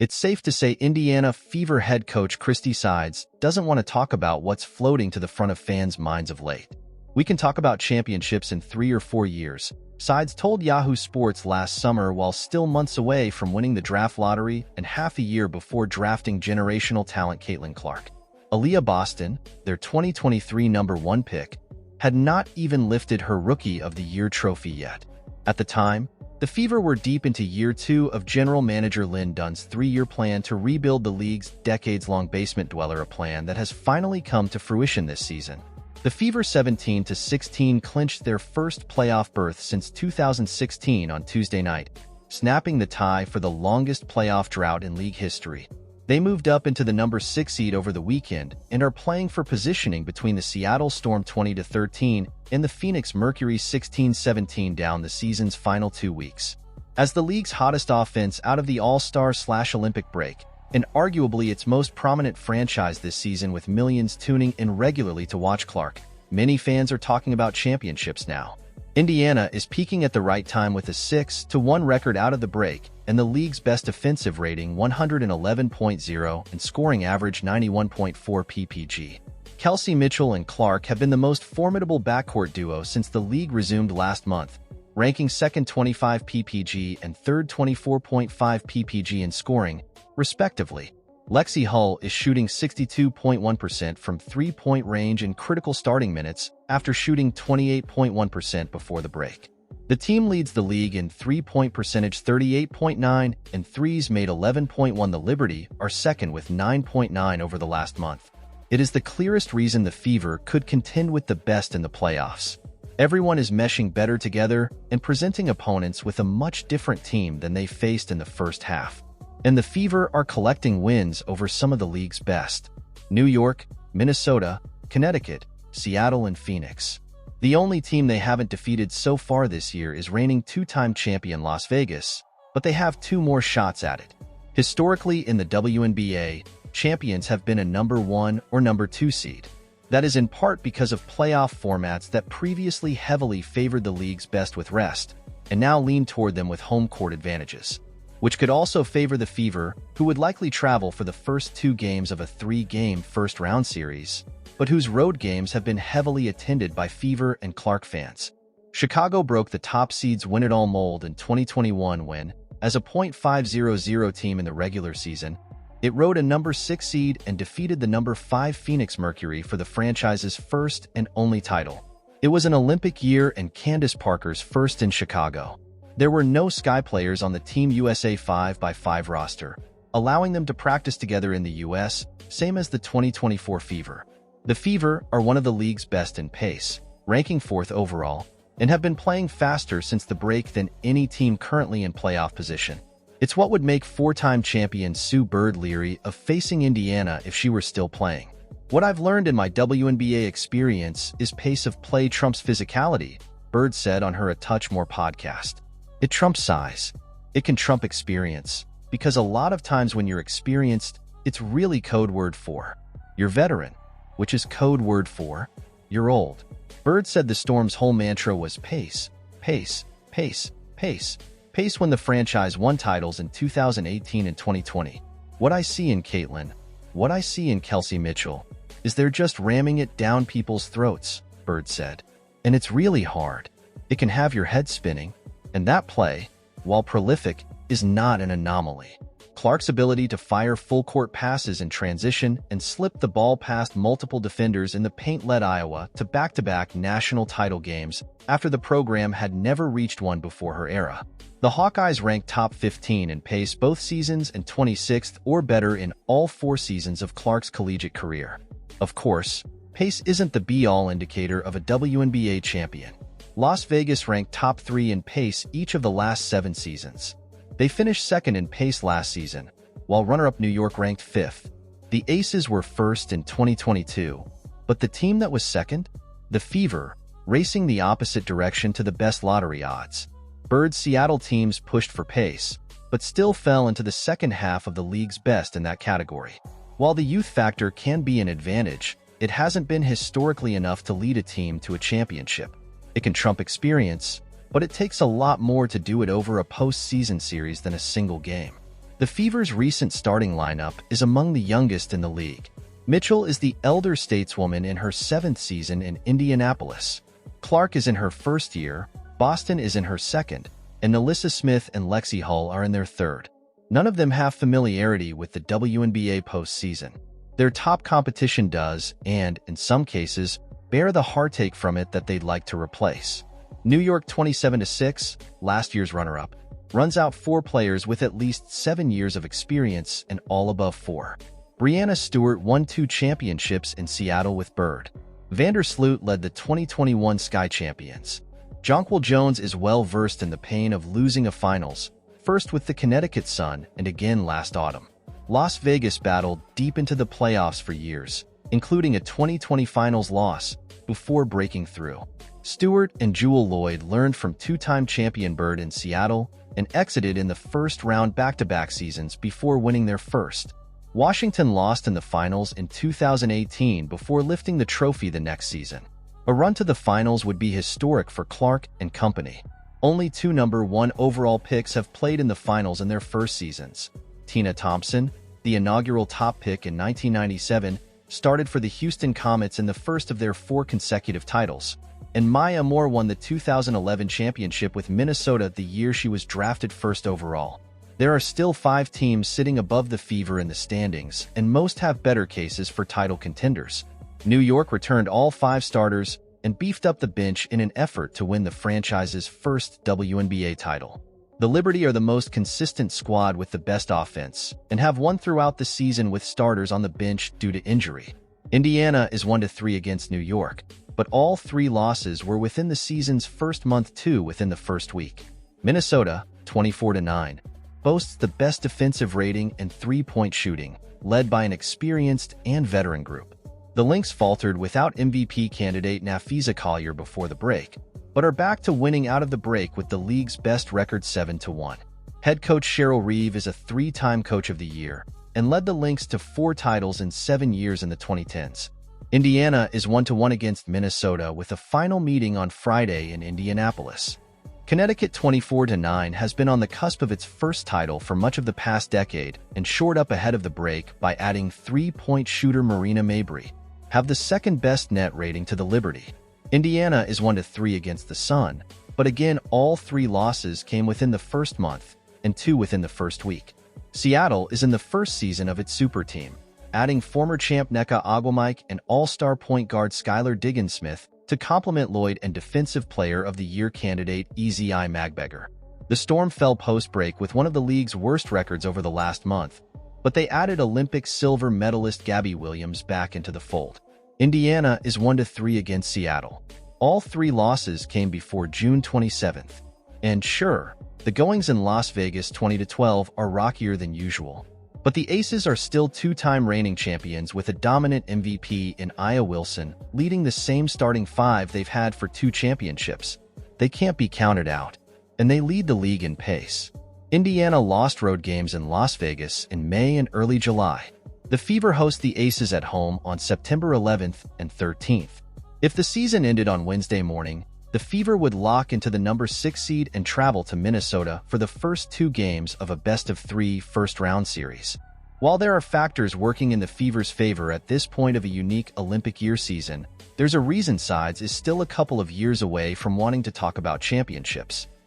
It's safe to say Indiana Fever head coach Christy Sides doesn't want to talk about what's floating to the front of fans' minds of late. "We can talk about championships in 3 or 4 years," Sides told Yahoo Sports last summer while still months away from winning the draft lottery and half a year before drafting generational talent Caitlin Clark. Aaliyah Boston, their 2023 #1 pick, had not even lifted her Rookie of the Year trophy yet. At the time, the Fever were deep into year 2 of general manager Lynn Dunn's 3-year plan to rebuild the league's decades-long basement dweller, a plan that has finally come to fruition this season. The Fever 17-16 clinched their first playoff berth since 2016 on Tuesday night, snapping the tie for the longest playoff drought in league history. They moved up into the #6 seed over the weekend and are playing for positioning between the Seattle Storm 20-13 and the Phoenix Mercury 16-17 down the season's final 2 weeks. As the league's hottest offense out of the All-Star/Olympic break, and arguably its most prominent franchise this season with millions tuning in regularly to watch Clark, many fans are talking about championships now. Indiana is peaking at the right time with a 6-1 record out of the break and the league's best offensive rating 111.0 and scoring average 91.4 ppg. Kelsey Mitchell and Clark have been the most formidable backcourt duo since the league resumed last month, ranking second 25 ppg and third 24.5 ppg in scoring, respectively. Lexi Hull is shooting 62.1% from three-point range in critical starting minutes after shooting 28.1% before the break. The team leads the league in three-point percentage 38.9 and threes made 11.1. The Liberty are second with 9.9 over the last month. It is the clearest reason the Fever could contend with the best in the playoffs. Everyone is meshing better together and presenting opponents with a much different team than they faced in the first half. And the Fever are collecting wins over some of the league's best: New York, Minnesota, Connecticut, Seattle, and Phoenix. The only team they haven't defeated so far this year is reigning 2-time champion Las Vegas, but they have 2 more shots at it. Historically in the WNBA, champions have been a #1 or #2 seed. That is in part because of playoff formats that previously heavily favored the league's best with rest, and now lean toward them with home court advantages, which could also favor the Fever, who would likely travel for the first 2 games of a 3-game first-round series, but whose road games have been heavily attended by Fever and Clark fans. Chicago broke the top seed's win-it-all mold in 2021 when, as a .500 team in the regular season, it rode a #6 seed and defeated the #5 Phoenix Mercury for the franchise's first and only title. It was an Olympic year and Candace Parker's first in Chicago. There were no Sky players on the Team USA 5x5 roster, allowing them to practice together in the U.S., same as the 2024 Fever. The Fever are one of the league's best in pace, ranking 4th overall, and have been playing faster since the break than any team currently in playoff position. It's what would make 4-time champion Sue Bird leery of facing Indiana if she were still playing. "What I've learned in my WNBA experience is pace of play trumps physicality," Bird said on her A Touch More podcast. "It trumps size. It can trump experience, because a lot of times when you're experienced, it's really code word for you're veteran, which is code word for you're old." Bird said the Storm's whole mantra was pace, pace, pace, pace, pace when the franchise won titles in 2018 and 2020. "What I see in Caitlin, what I see in Kelsey Mitchell, is they're just ramming it down people's throats," Bird said. "And it's really hard. It can have your head spinning. And that play, while prolific, is not an anomaly." Clark's ability to fire full-court passes in transition and slip the ball past multiple defenders in the paint led Iowa to back-to-back national title games after the program had never reached one before her era. The Hawkeyes ranked top 15 in pace both seasons and 26th or better in all 4 seasons of Clark's collegiate career. Of course, pace isn't the be-all indicator of a WNBA champion. Las Vegas ranked top 3 in pace each of the last 7 seasons. They finished second in pace last season, while runner-up New York ranked 5th. The Aces were first in 2022, but the team that was second? The Fever, racing the opposite direction to the best lottery odds. Bird's Seattle teams pushed for pace, but still fell into the second half of the league's best in that category. While the youth factor can be an advantage, it hasn't been historically enough to lead a team to a championship. It can trump experience, but it takes a lot more to do it over a postseason series than a single game. The Fever's recent starting lineup is among the youngest in the league. Mitchell is the elder stateswoman in her 7th season in Indianapolis. Clark is in her 1st year, Boston is in her 2nd, and Nalissa Smith and Lexi Hull are in their 3rd. None of them have familiarity with the WNBA postseason. Their top competition does, and, in some cases, bear the heartache from it that they'd like to replace. New York 27-6, last year's runner-up, runs out 4 players with at least 7 years of experience and all above 4. Breanna Stewart won 2 championships in Seattle with Bird. Vandersloot led the 2021 Sky Champions. Jonquil Jones is well-versed in the pain of losing a finals, first with the Connecticut Sun and again last autumn. Las Vegas battled deep into the playoffs for years, including a 2020 finals loss, before breaking through. Stewart and Jewell Loyd learned from 2-time champion Bird in Seattle and exited in the first round back-to-back seasons before winning their first. Washington lost in the finals in 2018 before lifting the trophy the next season. A run to the finals would be historic for Clark and company. Only 2 number 1 overall picks have played in the finals in their first seasons. Tina Thompson, the inaugural top pick in 1997, started for the Houston Comets in the first of their 4 consecutive titles, and Maya Moore won the 2011 championship with Minnesota the year she was drafted 1st overall. There are still 5 teams sitting above the Fever in the standings, and most have better cases for title contenders. New York returned all 5 starters and beefed up the bench in an effort to win the franchise's first WNBA title. The Liberty are the most consistent squad with the best offense, and have won throughout the season with starters on the bench due to injury. Indiana is 1-3 against New York, but all 3 losses were within the season's first month, 2 within the first week. Minnesota, 24-9, boasts the best defensive rating and 3-point shooting, led by an experienced and veteran group. The Lynx faltered without MVP candidate Nafisa Collier before the break, but are back to winning out of the break with the league's best record 7-1. Head coach Cheryl Reeve is a 3-time Coach of the Year and led the Lynx to 4 titles in 7 years in the 2010s. Indiana is 1-1 against Minnesota with a final meeting on Friday in Indianapolis. Connecticut 24-9 has been on the cusp of its first title for much of the past decade and shored up ahead of the break by adding 3-point shooter Marina Mabrey, have the 2nd-best net rating to the Liberty. Indiana is 1-3 against the Sun, but again all 3 losses came within the first month and 2 within the first week. Seattle is in the first season of its super team, adding former champ Nneka Ogwumike and all-star point guard Skylar Diggins-Smith to complement Loyd and Defensive Player of the Year candidate Ezi Magbegor. The Storm fell post-break with one of the league's worst records over the last month, but they added Olympic silver medalist Gabby Williams back into the fold. Indiana is 1-3 against Seattle. All 3 losses came before June 27th. And sure, the goings in Las Vegas 20-12 are rockier than usual. But the Aces are still 2-time reigning champions with a dominant MVP in Aya Wilson, leading the same starting 5 they've had for 2 championships. They can't be counted out, and they lead the league in pace. Indiana lost road games in Las Vegas in May and early July. The Fever host the Aces at home on September 11th and 13th. If the season ended on Wednesday morning, the Fever would lock into the number 6 seed and travel to Minnesota for the first 2 games of a best-of-3 first-round series. While there are factors working in the Fever's favor at this point of a unique Olympic year season, there's a reason Sides is still a couple of years away from wanting to talk about championships.